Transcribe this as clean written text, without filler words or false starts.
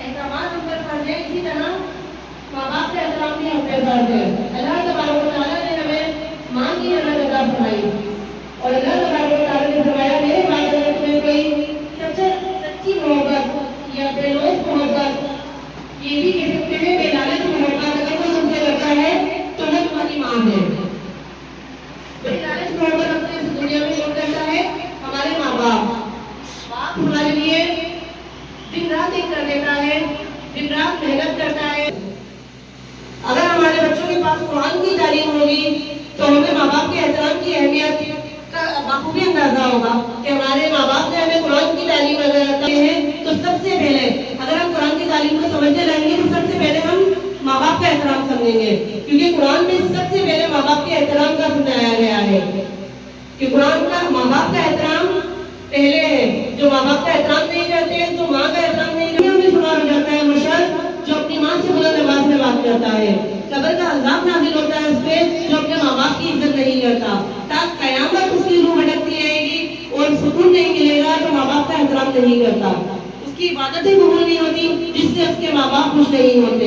احکامات ہم پر فرض ہیں، اسی طرح ماں باپ کا احترام بھی ہم پہ فرض ہے۔ اللہ تبارک و تعالیٰ نے ہمیں ماں کی نعمت عطا فرمائی اور اللہ تبارک و تعالیٰ نے فرمایا میرے بعد اگر تمہیں کوئی سچی محبت یا بے لوث محبت، یہ بھی کہہ سکتے ہیں بے لالچ محبت اگر کوئی تم سے کرتا ہے تو وہ تمہاری ماں ہے۔ بے لالچ محبت ہم سے اس دنیا میں کون کرتا ہے؟ ہمارے ماں باپ۔ باپ ہمارے لیے دن رات ایک کر دیتا ہے، دن رات محنت کرتا ہے۔ اگر ہمارے بچوں کے پاس قرآن کی تعلیم ہوگی تو ہمیں ماں باپ کے احترام کی اہمیت کا بخوبی اندازہ ہوگا کہ ہمارے ماں باپ نے ہمیں قرآن کی تعلیم اگر دی ہے تو سب سے پہلے اگر ہم قرآن کی تعلیم کو سمجھنے لگیں گے تو سب سے پہلے ہم ماں باپ کا احترام سمجھیں گے، کیونکہ قرآن میں سب سے پہلے ماں باپ کے احترام کا سمجھایا گیا ہے کہ قرآن کا ماں باپ کا احترام پہلے ہے۔ جو ماں باپ کا احترام نہیں کرتے ہیں، جو ماں کا احترام نہیں کرتے ہیں، شمار ہو جاتا ہے مشرق جو اپنی ماں سے بلند آواز میں بات کرتا ہے۔ قبر کا عذاب نازل ہوتا ہے اس پہ جو اپنے ماں باپ کی عزت نہیں کرتا۔ تا قیامت اس کی روح بھٹکتی رہے گی اور سکون نہیں ملے گا تو ماں باپ کا احترام نہیں کرتا۔ اس کی عبادتیں قبول نہیں ہوتی جس سے اس کے ماں باپ خوش نہیں ہوتے۔